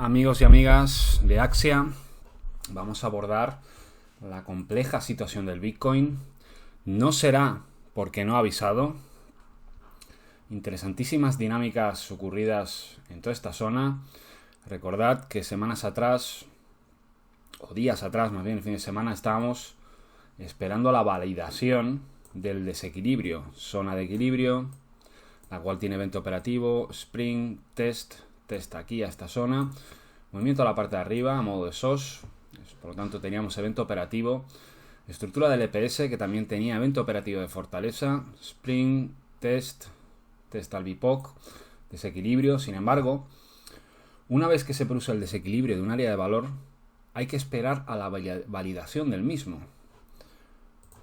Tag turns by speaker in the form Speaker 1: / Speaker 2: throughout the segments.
Speaker 1: amigos y amigas de Axia, vamos a abordar la compleja situación del Bitcoin. No será porque no ha avisado. Interesantísimas dinámicas ocurridas en toda esta zona. Recordad que semanas atrás, o días atrás más bien, el fin de semana, estábamos esperando la validación del desequilibrio. Zona de equilibrio, la cual tiene evento operativo, Spring, Test aquí a esta zona, movimiento a la parte de arriba a modo de SOS, por lo tanto teníamos evento operativo, estructura del EPS que también tenía evento operativo de fortaleza, Spring, Test al BIPOC, desequilibrio. Sin embargo, una vez que se produce el desequilibrio de un área de valor, hay que esperar a la validación del mismo.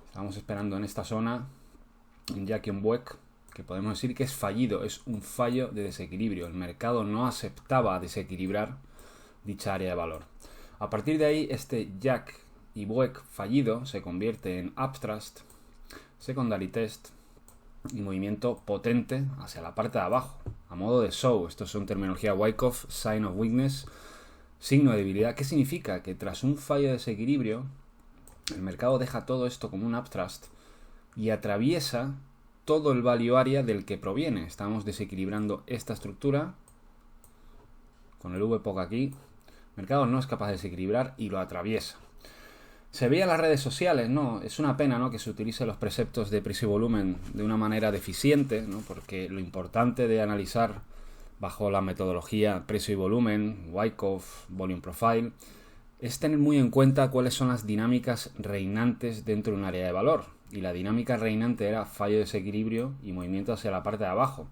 Speaker 1: Estamos esperando en esta zona, en Jack y en Buek, que podemos decir que es fallido, es un fallo de desequilibrio. El mercado no aceptaba desequilibrar dicha área de valor. A partir de ahí, este Jack y Buek fallido se convierte en Uptrust, Secondary Test y movimiento potente hacia la parte de abajo, a modo de show. Estos son terminología Wyckoff, Sign of Weakness, signo de debilidad. ¿Qué significa? Que tras un fallo de desequilibrio, el mercado deja todo esto como un Uptrust y atraviesa todo el value area del que proviene. Estamos desequilibrando esta estructura con el VPOC aquí. El mercado no es capaz de desequilibrar y lo atraviesa. Se veía en las redes sociales, ¿no? Es una pena, ¿no?, que se utilicen los preceptos de precio y volumen de una manera deficiente, ¿no? Porque lo importante de analizar bajo la metodología precio y volumen, Wyckoff, Volume Profile, es tener muy en cuenta cuáles son las dinámicas reinantes dentro de un área de valor. Y la dinámica reinante era fallo de desequilibrio y movimiento hacia la parte de abajo.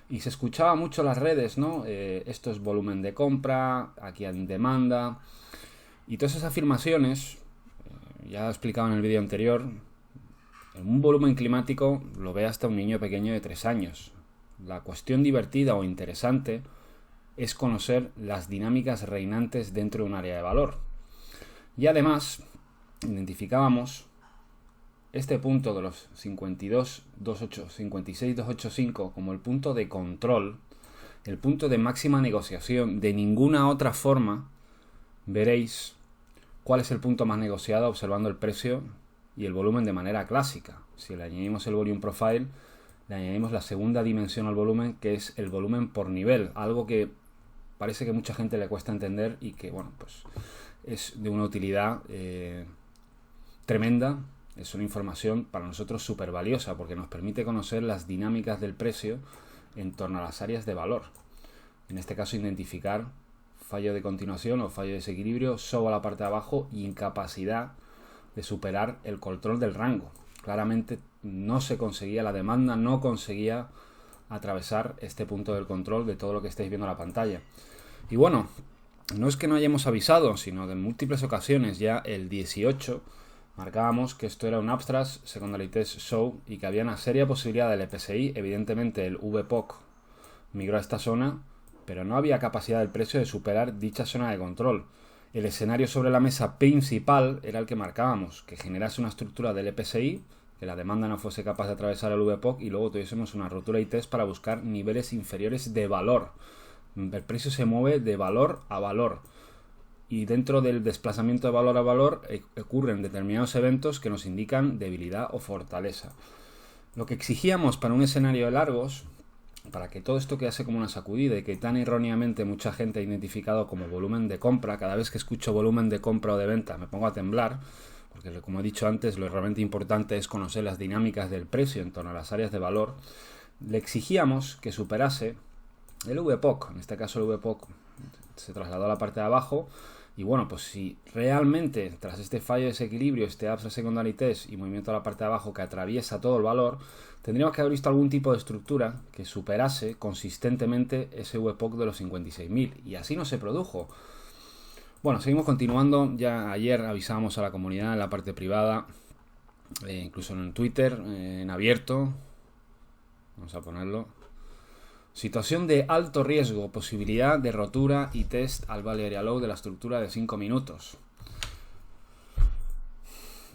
Speaker 1: Y se escuchaba mucho en las redes, ¿no? Esto es volumen de compra, aquí en demanda. Y todas esas afirmaciones, ya lo explicaba en el vídeo anterior, en un volumen climático lo ve hasta un niño pequeño de 3 años. La cuestión divertida o interesante es conocer las dinámicas reinantes dentro de un área de valor. Y además, identificábamos este punto de los 56.285 como el punto de control, el punto de máxima negociación. De ninguna otra forma veréis cuál es el punto más negociado observando el precio y el volumen de manera clásica. Si le añadimos el volume profile, le añadimos la segunda dimensión al volumen, que es el volumen por nivel, algo que parece que a mucha gente le cuesta entender y que, bueno, pues es de una utilidad tremenda. Es una información para nosotros súper valiosa porque nos permite conocer las dinámicas del precio en torno a las áreas de valor. En este caso, identificar fallo de continuación o fallo de desequilibrio, show a la parte de abajo y incapacidad de superar el control del rango. Claramente no se conseguía, la demanda no conseguía atravesar este punto del control de todo lo que estáis viendo en la pantalla. Y bueno, no es que no hayamos avisado, sino que en múltiples ocasiones, ya el 18, marcábamos que esto era un Uptrust, Secondary Test Show y que había una seria posibilidad del EPSI. Evidentemente el VPOC migró a esta zona, pero no había capacidad del precio de superar dicha zona de control. El escenario sobre la mesa principal era el que marcábamos, que generase una estructura del EPSI, que la demanda no fuese capaz de atravesar el VPOC y luego tuviésemos una rotura y test para buscar niveles inferiores de valor. El precio se mueve de valor a valor. Y dentro del desplazamiento de valor a valor ocurren determinados eventos que nos indican debilidad o fortaleza. Lo que exigíamos para un escenario de largos, para que todo esto quedase como una sacudida y que tan erróneamente mucha gente ha identificado como volumen de compra, cada vez que escucho volumen de compra o de venta me pongo a temblar, porque como he dicho antes, lo realmente importante es conocer las dinámicas del precio en torno a las áreas de valor. Le exigíamos que superase el VPOC, en este caso el VPOC se trasladó a la parte de abajo. Y bueno, pues si realmente tras este fallo de desequilibrio, este Uptrust Secondary Test y movimiento a la parte de abajo que atraviesa todo el valor, tendríamos que haber visto algún tipo de estructura que superase consistentemente ese VPOC de los 56.000 y así no se produjo. Bueno, seguimos continuando. Ya ayer avisábamos a la comunidad en la parte privada, incluso en Twitter, en abierto. Vamos a ponerlo. Situación de alto riesgo, posibilidad de rotura y test al value area low de la estructura de 5 minutos.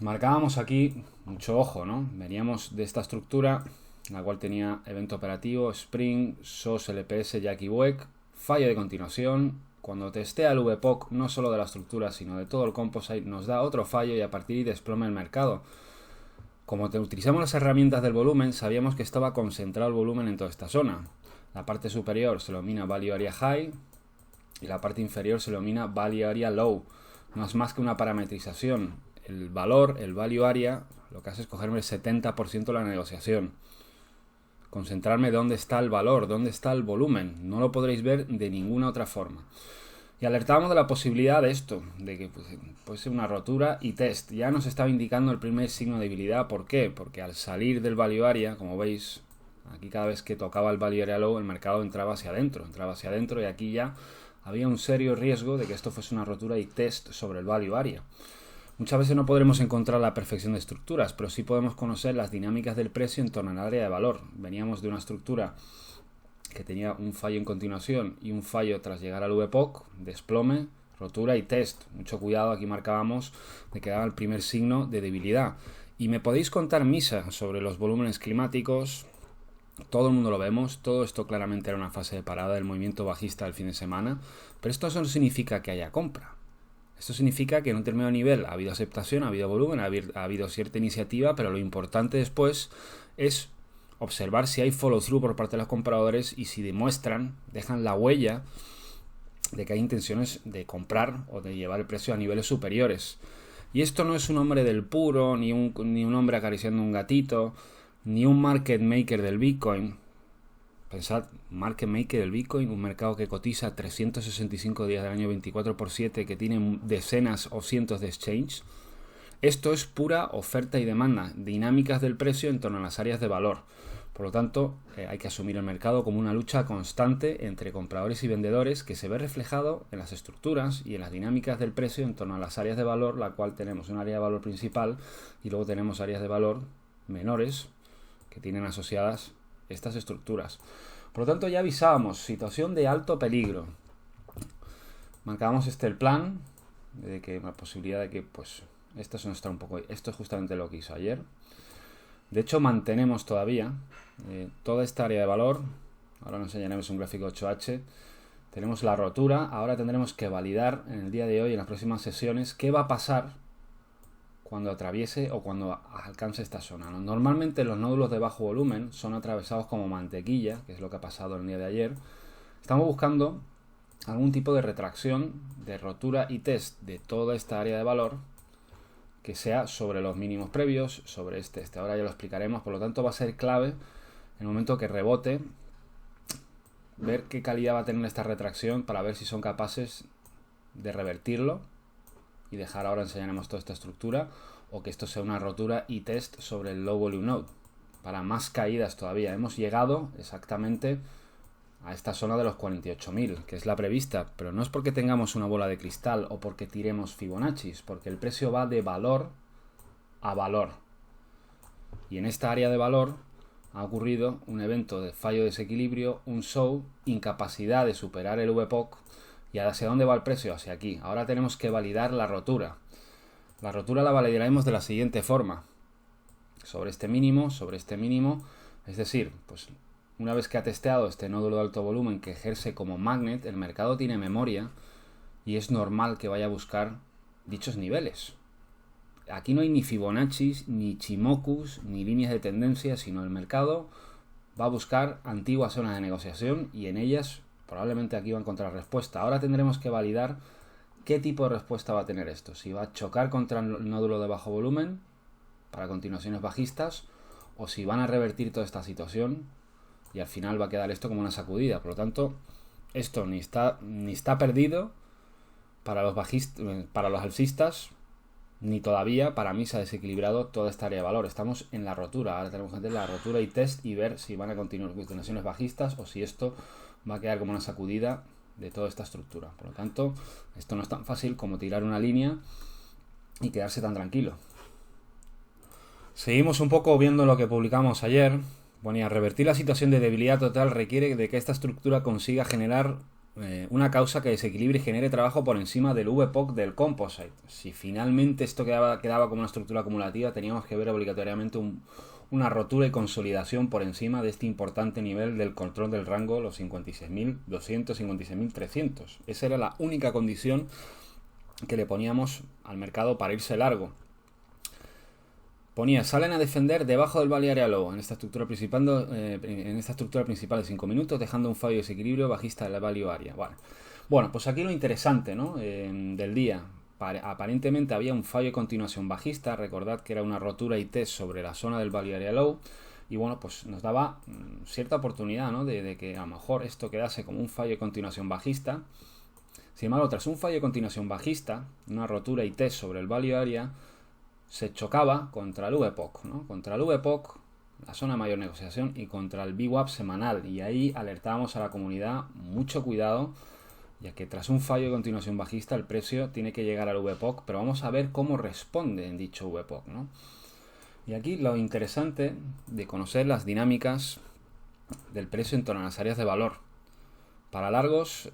Speaker 1: Marcábamos aquí, mucho ojo, ¿no? Veníamos de esta estructura, la cual tenía evento operativo, Spring, SOS, LPS, Jack y Buek, fallo de continuación, cuando testea el VPOC, no solo de la estructura, sino de todo el composite, nos da otro fallo y a partir de ahí desploma el mercado. Como utilizamos las herramientas del volumen, sabíamos que estaba concentrado el volumen en toda esta zona. La parte superior se denomina Value Area High y la parte inferior se denomina Value Area Low. No es más que una parametrización. El valor, el Value Area, lo que hace es cogerme el 70% de la negociación. Concentrarme dónde está el valor, dónde está el volumen. No lo podréis ver de ninguna otra forma. Y alertábamos de la posibilidad de esto, de que puede ser una rotura y test. Ya nos estaba indicando el primer signo de debilidad. ¿Por qué? Porque al salir del Value Area, como veis, aquí cada vez que tocaba el Value Area Low, el mercado entraba hacia adentro y aquí ya había un serio riesgo de que esto fuese una rotura y test sobre el Value Area. Muchas veces no podremos encontrar la perfección de estructuras, pero sí podemos conocer las dinámicas del precio en torno al área de valor. Veníamos de una estructura que tenía un fallo en continuación y un fallo tras llegar al VPOC, desplome, rotura y test. Mucho cuidado, aquí marcábamos de que daba el primer signo de debilidad. Y me podéis contar misa sobre los volúmenes climáticos, todo el mundo lo vemos, todo esto claramente era una fase de parada del movimiento bajista del fin de semana, pero esto no significa que haya compra. Esto significa que en un determinado nivel ha habido aceptación, ha habido volumen, ha habido cierta iniciativa, pero lo importante después es observar si hay follow-through por parte de los compradores y si demuestran, dejan la huella de que hay intenciones de comprar o de llevar el precio a niveles superiores. Y esto no es un hombre del puro, ni un hombre acariciando un gatito, ni un market maker del Bitcoin. Pensad, market maker del Bitcoin, un mercado que cotiza 365 días del año 24/7, que tiene decenas o cientos de exchanges. Esto es pura oferta y demanda, dinámicas del precio en torno a las áreas de valor. Por lo tanto, hay que asumir el mercado como una lucha constante entre compradores y vendedores que se ve reflejado en las estructuras y en las dinámicas del precio en torno a las áreas de valor, la cual tenemos un área de valor principal y luego tenemos áreas de valor menores que tienen asociadas estas estructuras. Por lo tanto, ya avisábamos, situación de alto peligro. Marcábamos el plan de que la posibilidad de que esto es justamente lo que hizo ayer. De hecho, mantenemos todavía toda esta área de valor. Ahora nos enseñaremos un gráfico 8H. Tenemos la rotura. Ahora tendremos que validar en el día de hoy, en las próximas sesiones, qué va a pasar cuando atraviese o cuando alcance esta zona. Normalmente los nódulos de bajo volumen son atravesados como mantequilla, que es lo que ha pasado el día de ayer. Estamos buscando algún tipo de retracción, de rotura y test de toda esta área de valor que sea sobre los mínimos previos, sobre este. Ahora ya lo explicaremos, por lo tanto va a ser clave en el momento que rebote, ver qué calidad va a tener esta retracción para ver si son capaces de revertirlo y dejar, ahora enseñaremos toda esta estructura, o que esto sea una rotura y test sobre el low volume node, para más caídas todavía. Hemos llegado exactamente a esta zona de los 48.000, que es la prevista, pero no es porque tengamos una bola de cristal o porque tiremos Fibonacci, porque el precio va de valor a valor. Y en esta área de valor ha ocurrido un evento de fallo de desequilibrio, un show, incapacidad de superar el VPOC. ¿Y hacia dónde va el precio? Hacia aquí. Ahora tenemos que validar la rotura. La rotura la validaremos de la siguiente forma. Sobre este mínimo, es decir, una vez que ha testeado este nódulo de alto volumen que ejerce como magnet, el mercado tiene memoria y es normal que vaya a buscar dichos niveles. Aquí no hay ni Fibonacci, ni Chimokus, ni líneas de tendencia, sino el mercado va a buscar antiguas zonas de negociación y en ellas probablemente aquí va a encontrar respuesta. Ahora tendremos que validar qué tipo de respuesta va a tener esto. Si va a chocar contra el nódulo de bajo volumen para continuaciones bajistas o si van a revertir toda esta situación y al final va a quedar esto como una sacudida. Por lo tanto, esto ni está perdido para los alcistas, ni todavía para mí se ha desequilibrado toda esta área de valor. Estamos en la rotura. Ahora tenemos que hacer la rotura y test y ver si van a continuar continuaciones bajistas o si esto va a quedar como una sacudida de toda esta estructura. Por lo tanto, esto no es tan fácil como tirar una línea y quedarse tan tranquilo. Seguimos un poco viendo lo que publicamos ayer. Ponía, revertir la situación de debilidad total requiere de que esta estructura consiga generar una causa que desequilibre y genere trabajo por encima del VPOC del composite. Si finalmente esto quedaba como una estructura acumulativa, teníamos que ver obligatoriamente un una rotura y consolidación por encima de este importante nivel del control del rango, los 56.200, 56.300. Esa era la única condición que le poníamos al mercado para irse largo. Ponía, salen a defender debajo del Value Area Low en esta estructura principal, de 5 minutos, dejando un fallo de desequilibrio bajista de la Value Area. Bueno, pues aquí lo interesante, ¿no? Del día. Aparentemente había un fallo de continuación bajista. Recordad que era una rotura y test sobre la zona del Value Area Low. Y bueno, pues nos daba cierta oportunidad, ¿no? De que a lo mejor esto quedase como un fallo de continuación bajista. Sin embargo, tras un fallo de continuación bajista, una rotura y test sobre el Value Area, se chocaba contra el VPOC, ¿no? Contra el VPOC, la zona de mayor negociación, y contra el VWAP semanal. Y ahí alertábamos a la comunidad, mucho cuidado, ya que tras un fallo de continuación bajista el precio tiene que llegar al VPOC, pero vamos a ver cómo responde en dicho VPOC, ¿no? Y aquí lo interesante de conocer las dinámicas del precio en torno a las áreas de valor. Para largos,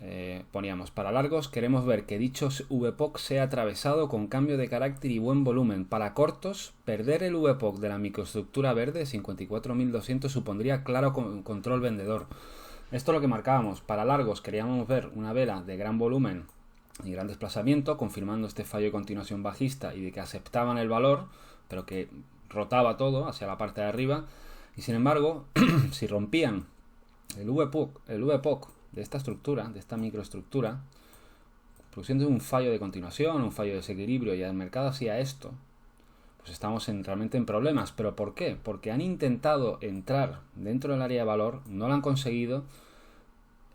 Speaker 1: poníamos, para largos queremos ver que dicho VPOC sea atravesado con cambio de carácter y buen volumen. Para cortos, perder el VPOC de la microestructura verde, 54.200, supondría claro control vendedor. Esto es lo que marcábamos. Para largos queríamos ver una vela de gran volumen y gran desplazamiento, confirmando este fallo de continuación bajista y de que aceptaban el valor, pero que rotaba todo hacia la parte de arriba. Y sin embargo, si rompían el VPOC de esta estructura, de esta microestructura, produciendo un fallo de continuación, un fallo de desequilibrio, y el mercado hacía esto, pues estamos realmente en problemas. ¿Pero por qué? Porque han intentado entrar dentro del área de valor, no lo han conseguido.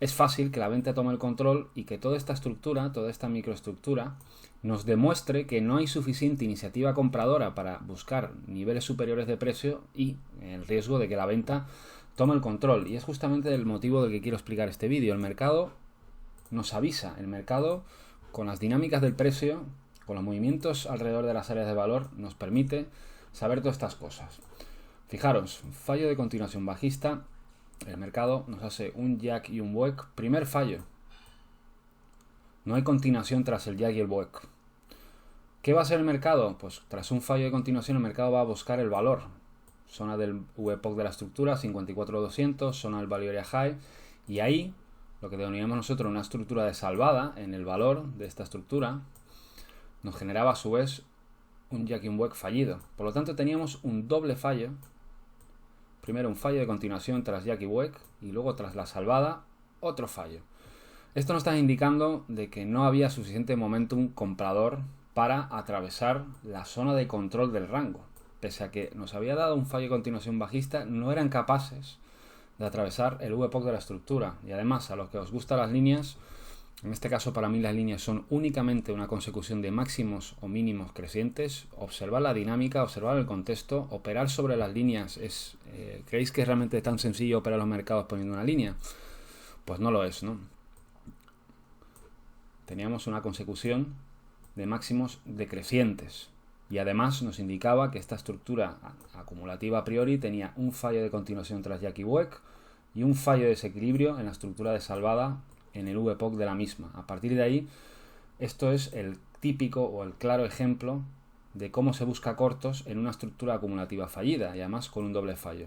Speaker 1: Es fácil que la venta tome el control y que toda esta estructura, toda esta microestructura, nos demuestre que no hay suficiente iniciativa compradora para buscar niveles superiores de precio y el riesgo de que la venta toma el control. Y es justamente el motivo del que quiero explicar este vídeo. El mercado nos avisa. El mercado, con las dinámicas del precio, con los movimientos alrededor de las áreas de valor, nos permite saber todas estas cosas. Fijaros, fallo de continuación bajista. El mercado nos hace un jack y un buec. Primer fallo. No hay continuación tras el jack y el buec. ¿Qué va a hacer el mercado? Pues tras un fallo de continuación el mercado va a buscar el valor. Zona del VPOC de la estructura, 54.200, zona del Value Area High, y ahí lo que denominamos nosotros una estructura de salvada en el valor de esta estructura nos generaba a su vez un jack y un buec fallido. Por lo tanto teníamos un doble fallo. Primero un fallo de continuación tras jack y buec, y luego tras la salvada otro fallo. Esto nos está indicando de que no había suficiente momentum comprador para atravesar la zona de control del rango. Pese a que nos había dado un fallo de continuación bajista, no eran capaces de atravesar el VPOC de la estructura. Y además, a los que os gustan las líneas, en este caso para mí las líneas son únicamente una consecución de máximos o mínimos crecientes. Observar la dinámica, observar el contexto, operar sobre las líneas. ¿Creéis que es realmente tan sencillo operar los mercados poniendo una línea? Pues no lo es, ¿no? Teníamos una consecución de máximos decrecientes. Y además nos indicaba que esta estructura acumulativa a priori tenía un fallo de continuación tras jack y buec y un fallo de desequilibrio en la estructura de salvada en el VPOC de la misma. A partir de ahí, esto es el típico o el claro ejemplo de cómo se busca cortos en una estructura acumulativa fallida y además con un doble fallo.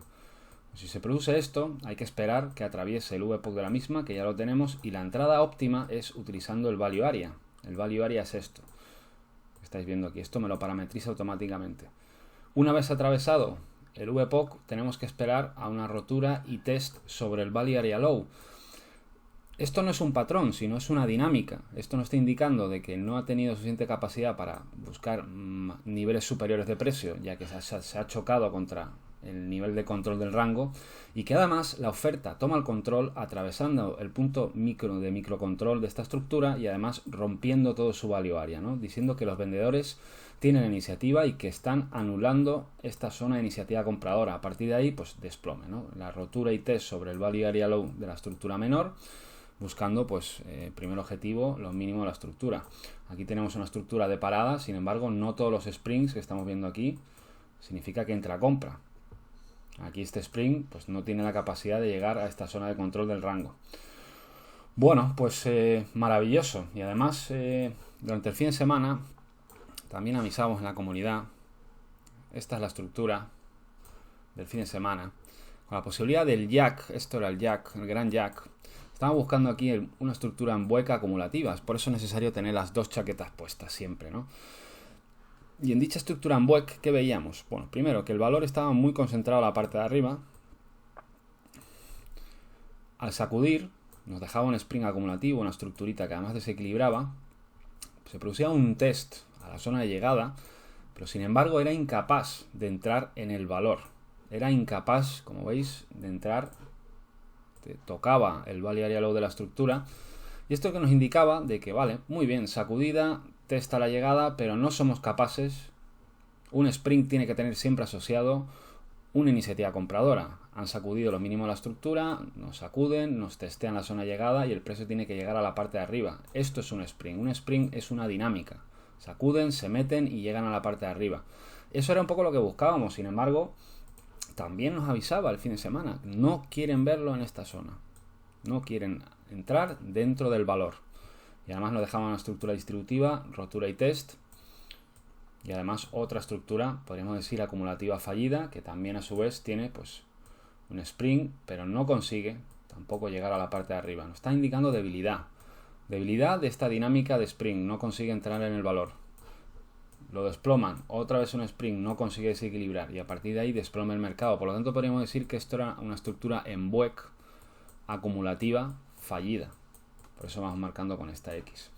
Speaker 1: Si se produce esto, hay que esperar que atraviese el VPOC de la misma, que ya lo tenemos, y la entrada óptima es utilizando el Value Area. El Value Area es esto. Estáis viendo aquí, esto me lo parametriza automáticamente. Una vez atravesado el VPOC, tenemos que esperar a una rotura y test sobre el Value Area Low. Esto no es un patrón, sino es una dinámica. Esto nos está indicando de que no ha tenido suficiente capacidad para buscar niveles superiores de precio, ya que se ha chocado contra el nivel de control del rango, y que además la oferta toma el control atravesando el punto de microcontrol de esta estructura y además rompiendo todo su value area, ¿no? Diciendo que los vendedores tienen iniciativa y que están anulando esta zona de iniciativa compradora. A partir de ahí, pues desplome, ¿no? La rotura y test sobre el value area low de la estructura menor, buscando pues primer objetivo, lo mínimo de la estructura. Aquí tenemos una estructura de parada, sin embargo no todos los springs que estamos viendo aquí significa que entra compra. Aquí este spring pues no tiene la capacidad de llegar a esta zona de control del rango. Bueno, pues maravilloso. Y además durante el fin de semana también avisamos en la comunidad. Esta es la estructura del fin de semana, con la posibilidad del jack, esto era el jack, el gran jack, estamos buscando aquí una estructura en hueca acumulativa, por eso es necesario tener las dos chaquetas puestas siempre, ¿no? Y en dicha estructura en Bueck, ¿qué veíamos? Bueno, primero que el valor estaba muy concentrado en la parte de arriba. Al sacudir, nos dejaba un spring acumulativo, una estructurita que además desequilibraba. Se producía un test a la zona de llegada, pero sin embargo era incapaz de entrar en el valor. Era incapaz, como veis, de entrar. Tocaba el value area low de la estructura. Y esto que nos indicaba de que, vale, muy bien, sacudida, testa la llegada, pero no somos capaces. Un sprint tiene que tener siempre asociado una iniciativa compradora. Han sacudido lo mínimo de la estructura, nos sacuden, nos testean la zona de llegada y el precio tiene que llegar a la parte de arriba. Esto es un sprint. Un sprint es una dinámica. Sacuden, se meten y llegan a la parte de arriba. Eso era un poco lo que buscábamos. Sin embargo, también nos avisaba el fin de semana. No quieren verlo en esta zona. No quieren entrar dentro del valor. Y además nos dejaban una estructura distributiva, rotura y test. Y además otra estructura, podríamos decir, acumulativa fallida, que también a su vez tiene pues un spring, pero no consigue tampoco llegar a la parte de arriba. Nos está indicando debilidad. Debilidad de esta dinámica de spring, no consigue entrar en el valor. Lo desploman, otra vez un spring, no consigue desequilibrar y a partir de ahí desploma el mercado. Por lo tanto podríamos decir que esto era una estructura en Bueck acumulativa fallida. Por eso vamos marcando con esta X.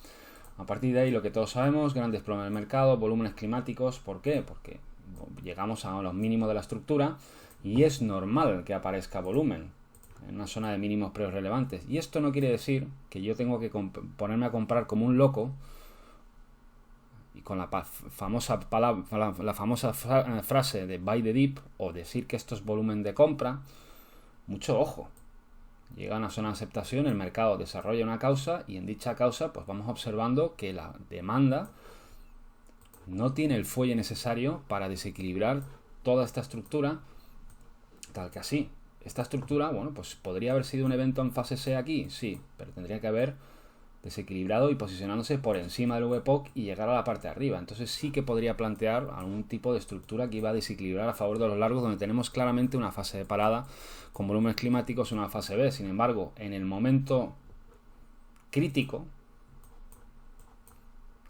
Speaker 1: A partir de ahí lo que todos sabemos, gran desplome del mercado, volúmenes climáticos. ¿Por qué? Porque llegamos a los mínimos de la estructura y es normal que aparezca volumen en una zona de mínimos precios relevantes. Y esto no quiere decir que yo tengo que ponerme a comprar como un loco y con la famosa frase de buy the dip o decir que esto es volumen de compra. Mucho ojo. Llega a una zona de aceptación, el mercado desarrolla una causa y en dicha causa pues vamos observando que la demanda no tiene el fuelle necesario para desequilibrar toda esta estructura, tal que así. Esta estructura, bueno, pues podría haber sido un evento en fase C aquí, sí, pero tendría que haber desequilibrado y posicionándose por encima del VPOC y llegar a la parte de arriba. Entonces sí que podría plantear algún tipo de estructura que iba a desequilibrar a favor de los largos, donde tenemos claramente una fase de parada con volúmenes climáticos, una fase B. Sin embargo, en el momento crítico,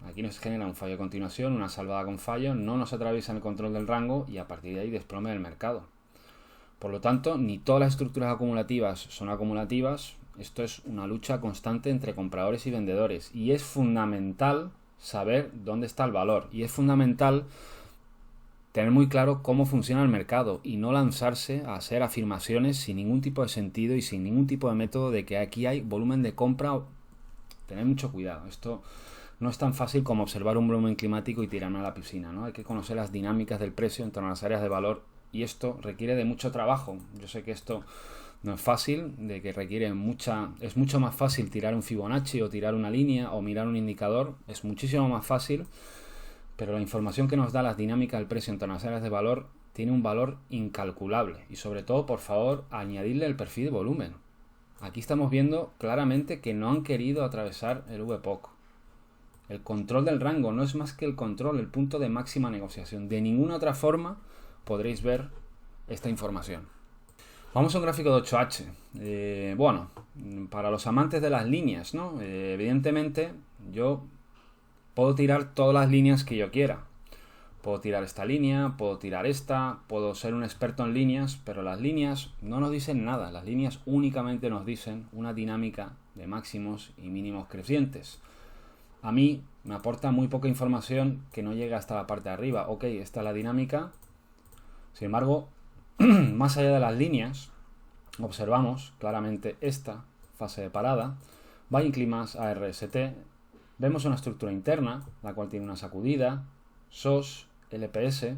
Speaker 1: aquí nos genera un fallo de continuación, una salvada con fallo, no nos atraviesa el control del rango y a partir de ahí desplome del mercado. Por lo tanto, ni todas las estructuras acumulativas son acumulativas. Esto es una lucha constante entre compradores y vendedores y es fundamental saber dónde está el valor y es fundamental tener muy claro cómo funciona el mercado y no lanzarse a hacer afirmaciones sin ningún tipo de sentido y sin ningún tipo de método de que aquí hay volumen de compra. Tener mucho cuidado. Esto no es tan fácil como observar un volumen climático y tirarme a la piscina, ¿no? Hay que conocer las dinámicas del precio en torno a las áreas de valor y esto requiere de mucho trabajo. Yo sé que esto no es fácil, de que requiere es mucho más fácil tirar un Fibonacci o tirar una línea o mirar un indicador, es muchísimo más fácil, pero la información que nos da las dinámicas del precio en torno a las áreas de valor tiene un valor incalculable y sobre todo, por favor, añadirle el perfil de volumen. Aquí estamos viendo claramente que no han querido atravesar el VPOC. El control del rango no es más que el control, el punto de máxima negociación. De ninguna otra forma podréis ver esta información. Vamos a un gráfico de 8H. Bueno, para los amantes de las líneas, ¿no? Evidentemente, yo puedo tirar todas las líneas que yo quiera. Puedo tirar esta línea, puedo tirar esta, puedo ser un experto en líneas, pero las líneas no nos dicen nada. Las líneas únicamente nos dicen una dinámica de máximos y mínimos crecientes. A mí me aporta muy poca información que no llega hasta la parte de arriba. Ok, esta es la dinámica. Sin embargo, más allá de las líneas, observamos claramente esta fase de parada, Buy in Climax ARST, vemos una estructura interna, la cual tiene una sacudida, SOS, LPS,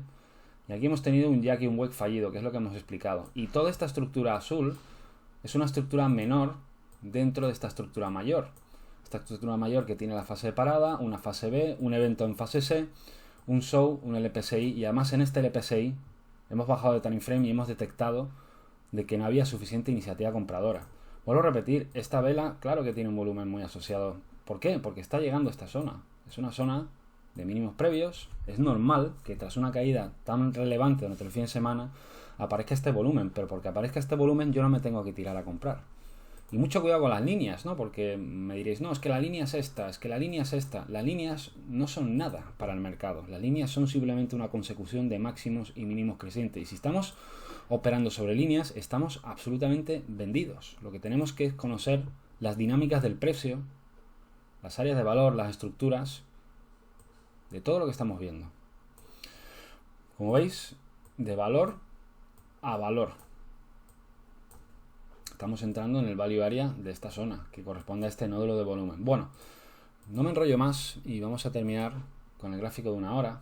Speaker 1: y aquí hemos tenido un jack y un wake fallido, que es lo que hemos explicado. Y toda esta estructura azul es una estructura menor dentro de esta estructura mayor. Esta estructura mayor que tiene la fase de parada, una fase B, un evento en fase C, un SOW, un LPSI, y además en este LPSI hemos bajado de time frame y hemos detectado de que no había suficiente iniciativa compradora. Vuelvo a repetir, esta vela claro que tiene un volumen muy asociado. ¿Por qué? Porque está llegando a esta zona. Es una zona de mínimos previos, es normal que tras una caída tan relevante durante el fin de semana aparezca este volumen, pero porque aparezca este volumen yo no me tengo que tirar a comprar. Y mucho cuidado con las líneas, ¿no? Porque me diréis, no, es que la línea es esta, es que la línea es esta. Las líneas no son nada para el mercado. Las líneas son simplemente una consecución de máximos y mínimos crecientes. Y si estamos operando sobre líneas, estamos absolutamente vendidos. Lo que tenemos que es conocer las dinámicas del precio, las áreas de valor, las estructuras, de todo lo que estamos viendo. Como veis, de valor a valor. Estamos entrando en el value area de esta zona, que corresponde a este nódulo de volumen. Bueno, no me enrollo más y vamos a terminar con el gráfico de una hora.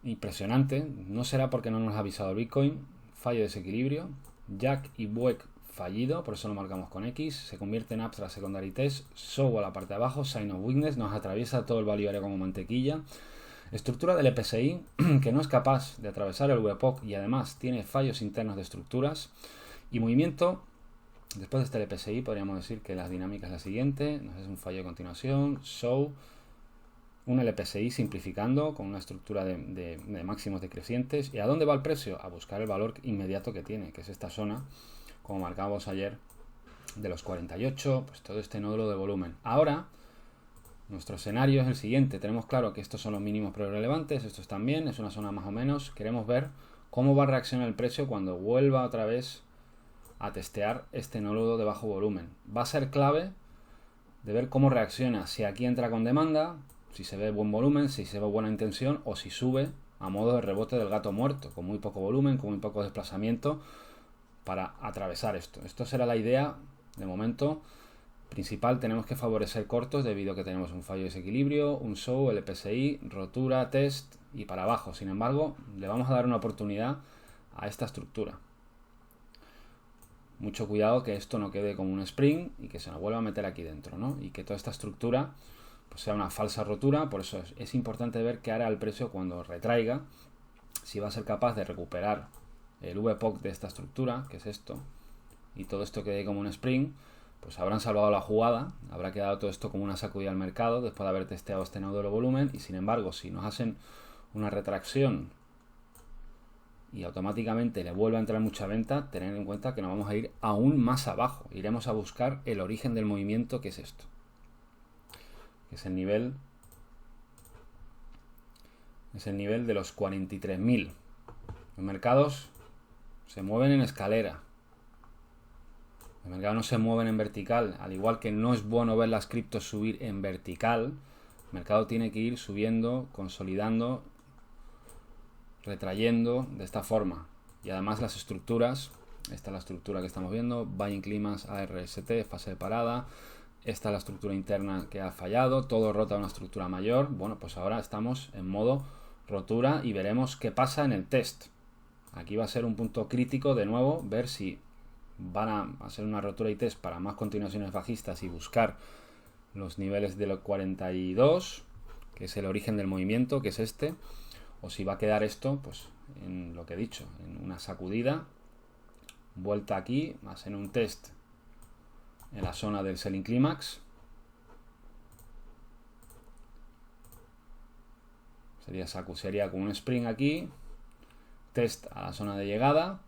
Speaker 1: Impresionante, no será porque no nos ha avisado el Bitcoin, fallo de desequilibrio, Jack y Buek fallido, por eso lo marcamos con X, se convierte en Abstract Secondary Test, Show a la parte de abajo, Sign of Weakness, nos atraviesa todo el value area como mantequilla. Estructura del EPSI, que no es capaz de atravesar el VPOC y además tiene fallos internos de estructuras. Y movimiento, después de este EPSI podríamos decir que la dinámica es la siguiente, nos es un fallo de continuación, Show, un LPSI simplificando con una estructura de máximos decrecientes. ¿Y a dónde va el precio? A buscar el valor inmediato que tiene, que es esta zona, como marcábamos ayer, de los 48, pues todo este nódulo de volumen. Ahora, nuestro escenario es el siguiente. Tenemos claro que estos son los mínimos prerelevantes, estos también, es una zona más o menos. Queremos ver cómo va a reaccionar el precio cuando vuelva otra vez a testear este nódulo de bajo volumen. Va a ser clave de ver cómo reacciona, si aquí entra con demanda, si se ve buen volumen, si se ve buena intención o si sube a modo de rebote del gato muerto, con muy poco volumen, con muy poco desplazamiento para atravesar esto. Esto será la idea de momento principal. Tenemos que favorecer cortos debido a que tenemos un fallo de desequilibrio, un show, el EPSI, rotura, test y para abajo. Sin embargo, le vamos a dar una oportunidad a esta estructura. Mucho cuidado que esto no quede como un spring y que se nos vuelva a meter aquí dentro, ¿no? Y que toda esta estructura pues sea una falsa rotura. Por eso es importante ver qué hará el precio cuando retraiga, si va a ser capaz de recuperar el VPOC de esta estructura, que es esto, y todo esto quede como un spring, pues habrán salvado la jugada, habrá quedado todo esto como una sacudida al mercado después de haber testeado este nódulo de volumen. Y sin embargo, si nos hacen una retracción y automáticamente le vuelve a entrar mucha venta, tener en cuenta que nos vamos a ir aún más abajo. Iremos a buscar el origen del movimiento, que es esto, que es el nivel de los 43.000. Los mercados se mueven en escalera, los mercados no se mueven en vertical. Al igual que no es bueno ver las criptos subir en vertical, el mercado tiene que ir subiendo, consolidando, retrayendo de esta forma. Y además las estructuras, esta es la estructura que estamos viendo, Buying Climax ARST, fase de parada, esta es la estructura interna que ha fallado, todo rota a una estructura mayor. Bueno, pues ahora estamos en modo rotura y veremos qué pasa en el test. Aquí va a ser un punto crítico de nuevo, ver si van a hacer una rotura y test para más continuaciones bajistas y buscar los niveles de los 42, que es el origen del movimiento, que es este, o si va a quedar esto pues en lo que he dicho, en una sacudida, vuelta aquí, más en un test en la zona del Selling Climax, sería con un spring aquí, test a la zona de llegada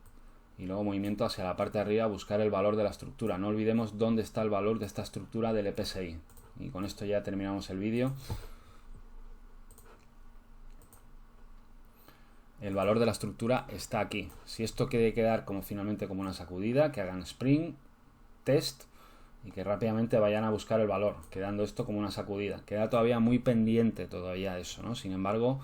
Speaker 1: y luego movimiento hacia la parte de arriba a buscar el valor de la estructura. No olvidemos dónde está el valor de esta estructura del EPSI. Y con esto ya terminamos el vídeo. El valor de la estructura está aquí. Si esto quiere quedar como finalmente como una sacudida, que hagan spring, test y que rápidamente vayan a buscar el valor, quedando esto como una sacudida. Queda todavía muy pendiente todavía eso, ¿no? Sin embargo,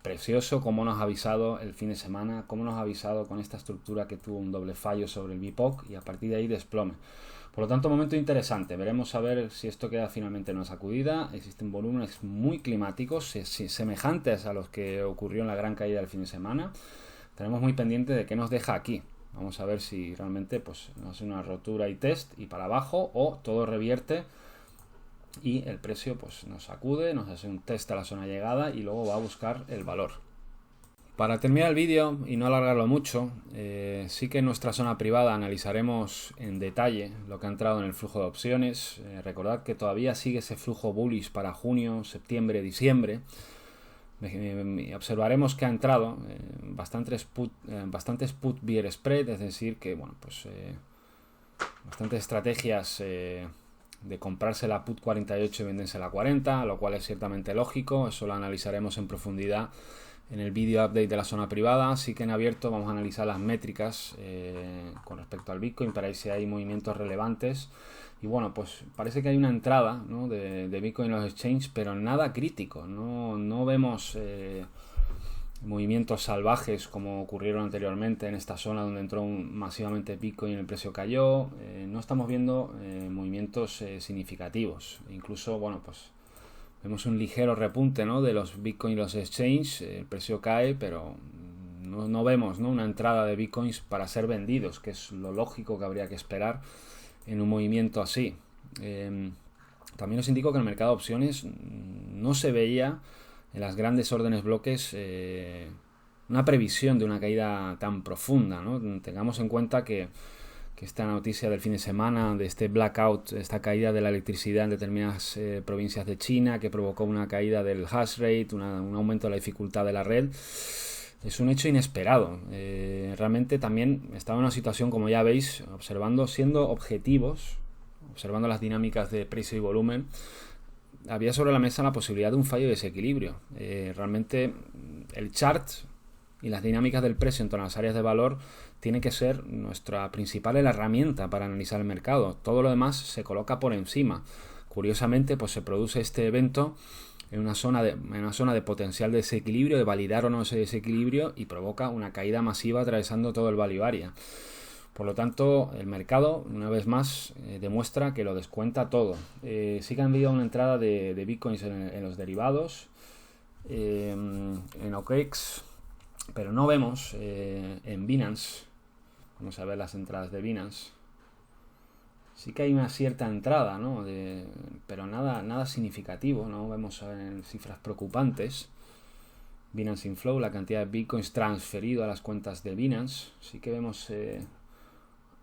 Speaker 1: precioso como nos ha avisado el fin de semana, como nos ha avisado con esta estructura que tuvo un doble fallo sobre el VPOC y a partir de ahí desplome. Por lo tanto, momento interesante. Veremos a ver si esto queda finalmente en una sacudida. Existen volúmenes muy climáticos, semejantes a los que ocurrió en la gran caída del fin de semana. Tenemos muy pendiente de qué nos deja aquí. Vamos a ver si realmente pues nos hace una rotura y test y para abajo, o todo revierte y el precio pues nos sacude, nos hace un test a la zona de llegada y luego va a buscar el valor. Para terminar el vídeo y no alargarlo mucho, sí que en nuestra zona privada analizaremos en detalle lo que ha entrado en el flujo de opciones. Recordad que todavía sigue ese flujo bullish para junio, septiembre, diciembre. Observaremos que ha entrado bastantes put bear spread, es decir, que bueno, pues bastantes estrategias de comprarse la put 48 y venderse la 40, lo cual es ciertamente lógico. Eso lo analizaremos en profundidad en el vídeo update de la zona privada. Así que en abierto vamos a analizar las métricas con respecto al Bitcoin para ver si hay movimientos relevantes. Y bueno, pues parece que hay una entrada, ¿no?, de Bitcoin en los exchanges, pero nada crítico. No vemos movimientos salvajes como ocurrieron anteriormente en esta zona donde entró masivamente Bitcoin y el precio cayó. No estamos viendo movimientos significativos. Incluso, bueno, pues vemos un ligero repunte, ¿no?, de los Bitcoin y los exchanges. El precio cae, pero no vemos, ¿no?, una entrada de Bitcoins para ser vendidos, que es lo lógico que habría que esperar en un movimiento así. También os indico que en el mercado de opciones no se veía en las grandes órdenes bloques una previsión de una caída tan profunda, ¿no? Tengamos en cuenta que esta noticia del fin de semana, de este blackout, esta caída de la electricidad en determinadas provincias de China, que provocó una caída del hash rate, un aumento de la dificultad de la red, es un hecho inesperado. Realmente también estaba en una situación, como ya veis, siendo objetivos, observando las dinámicas de precio y volumen, había sobre la mesa la posibilidad de un fallo de desequilibrio. Realmente el chart y las dinámicas del precio en todas las áreas de valor tiene que ser nuestra principal herramienta para analizar el mercado. Todo lo demás se coloca por encima. Curiosamente, pues se produce este evento en una zona de potencial desequilibrio, de validar o no ese desequilibrio, y provoca una caída masiva atravesando todo el value area. Por lo tanto, el mercado, una vez más, demuestra que lo descuenta todo. Sí que han habido una entrada de bitcoins en los derivados, en OKEx, pero no vemos en Binance. Vamos a ver las entradas de Binance. Sí que hay una cierta entrada, ¿no?, pero nada significativo. No vemos cifras preocupantes. Binance Inflow, la cantidad de bitcoins transferido a las cuentas de Binance. Sí que vemos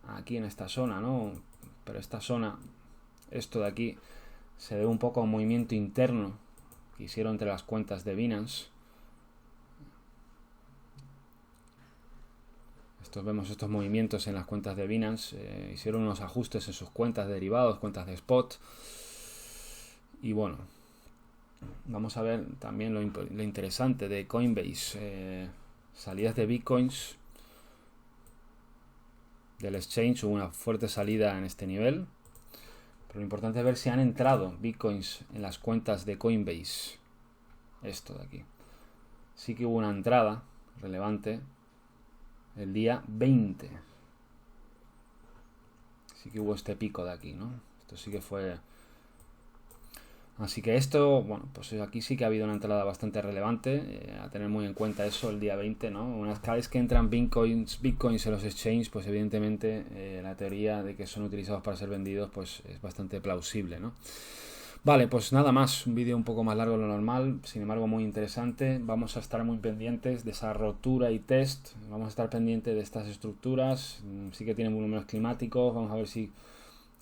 Speaker 1: aquí en esta zona, ¿no? Pero esta zona, esto de aquí, se debe un poco a un movimiento interno que hicieron entre las cuentas de Binance. Vemos estos movimientos en las cuentas de Binance. Hicieron unos ajustes en sus cuentas de derivados, cuentas de spot. Y bueno, vamos a ver también lo interesante de Coinbase. Salidas de bitcoins del exchange. Hubo una fuerte salida en este nivel, pero lo importante es ver si han entrado bitcoins en las cuentas de Coinbase. Esto de aquí. Sí que hubo una entrada relevante el día 20. Sí que hubo este pico de aquí, ¿no? Esto sí que fue. Así que esto, bueno, pues aquí sí que ha habido una entrada bastante relevante, a tener muy en cuenta eso el día 20, ¿no? Cada vez que entran bitcoins en los exchanges, pues evidentemente la teoría de que son utilizados para ser vendidos, pues es bastante plausible, ¿no? Vale, pues nada más, un vídeo un poco más largo de lo normal, sin embargo muy interesante. Vamos a estar muy pendientes de esa rotura y test, vamos a estar pendientes de estas estructuras. Sí que tienen números climáticos, vamos a ver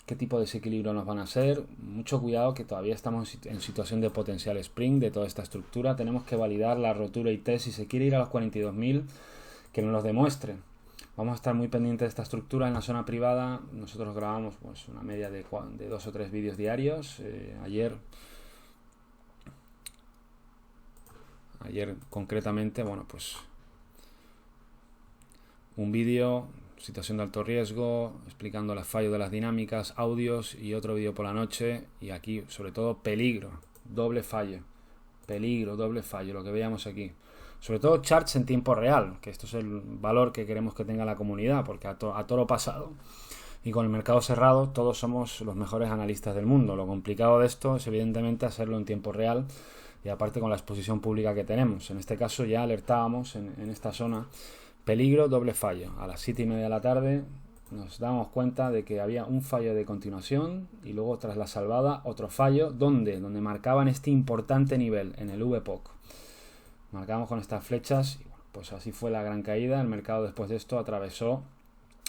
Speaker 1: qué tipo de desequilibrio nos van a hacer. Mucho cuidado, que todavía estamos en situación de potencial spring de toda esta estructura. Tenemos que validar la rotura y test. Si se quiere ir a los 42.000, que nos los demuestre. Vamos a estar muy pendientes de esta estructura en la zona privada. Nosotros grabamos pues una media de 2 o 3 vídeos diarios. Ayer concretamente, bueno, pues un vídeo, situación de alto riesgo, explicando los fallos de las dinámicas, audios, y otro vídeo por la noche. Y aquí, sobre todo, peligro, doble fallo, lo que veíamos aquí. Sobre todo charts en tiempo real, que esto es el valor que queremos que tenga la comunidad, porque a toro pasado y con el mercado cerrado todos somos los mejores analistas del mundo. Lo complicado de esto es evidentemente hacerlo en tiempo real, y aparte con la exposición pública que tenemos. En este caso ya alertábamos en esta zona, peligro, doble fallo. A las 7:30 de la tarde nos damos cuenta de que había un fallo de continuación, y luego tras la salvada otro fallo donde marcaban este importante nivel en el VPOC. Marcamos con estas flechas y bueno, pues así fue la gran caída. El mercado después de esto atravesó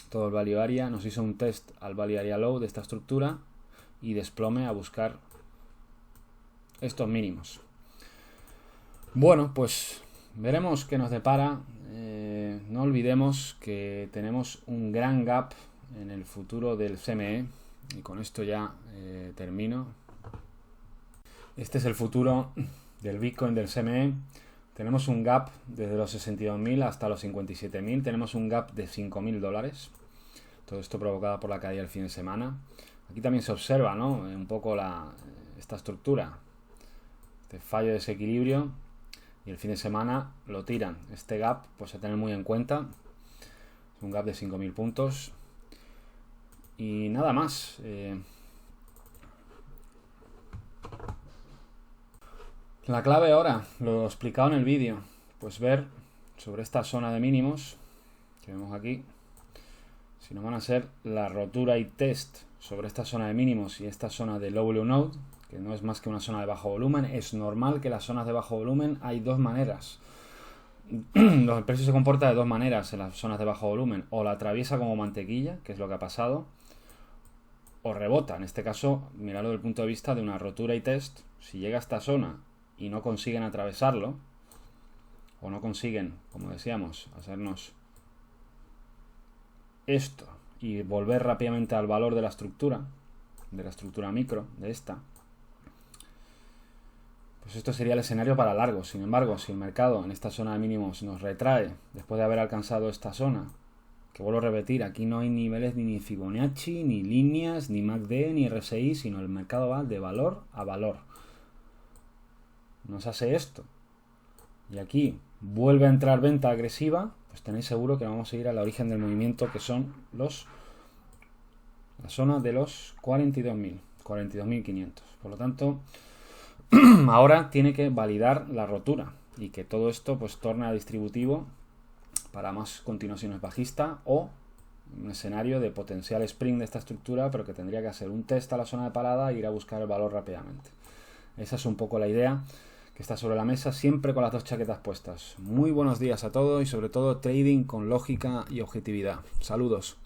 Speaker 1: todo el value area, nos hizo un test al value area low de esta estructura y desplome a buscar estos mínimos. Bueno, pues veremos qué nos depara. No olvidemos que tenemos un gran gap en el futuro del CME y con esto ya termino. Este es el futuro del Bitcoin del CME. Tenemos un gap desde los 62.000 hasta los 57.000. Tenemos un gap de $5.000. Todo esto provocado por la caída del fin de semana. Aquí también se observa, ¿no?, un poco esta estructura, este fallo de desequilibrio, y el fin de semana lo tiran. Este gap, pues a tener muy en cuenta. Es un gap de 5.000 puntos. Y nada más. La clave ahora, lo he explicado en el vídeo, pues ver sobre esta zona de mínimos que vemos aquí, si no van a ser la rotura y test sobre esta zona de mínimos y esta zona de low blue node, que no es más que una zona de bajo volumen. Es normal que las zonas de bajo volumen hay dos maneras. El precio se comporta de dos maneras en las zonas de bajo volumen. O la atraviesa como mantequilla, que es lo que ha pasado, o rebota. En este caso, mirarlo desde el punto de vista de una rotura y test. Si llega a esta zona y no consiguen atravesarlo, o no consiguen, como decíamos, hacernos esto y volver rápidamente al valor de la estructura micro, de esta, pues esto sería el escenario para largo. Sin embargo, si el mercado en esta zona de mínimos nos retrae después de haber alcanzado esta zona, que vuelvo a repetir, aquí no hay niveles ni Fibonacci, ni líneas, ni MACD, ni RSI, sino el mercado va de valor a valor. Nos hace esto y aquí vuelve a entrar venta agresiva, pues tenéis seguro que vamos a ir al origen del movimiento, que son la zona de los 42.000, 42.500. Por lo tanto, ahora tiene que validar la rotura y que todo esto pues torne a distributivo para más continuaciones bajista, o un escenario de potencial spring de esta estructura, pero que tendría que hacer un test a la zona de parada e ir a buscar el valor rápidamente. Esa es un poco la idea que está sobre la mesa, siempre con las dos chaquetas puestas. Muy buenos días a todos y sobre todo trading con lógica y objetividad. Saludos.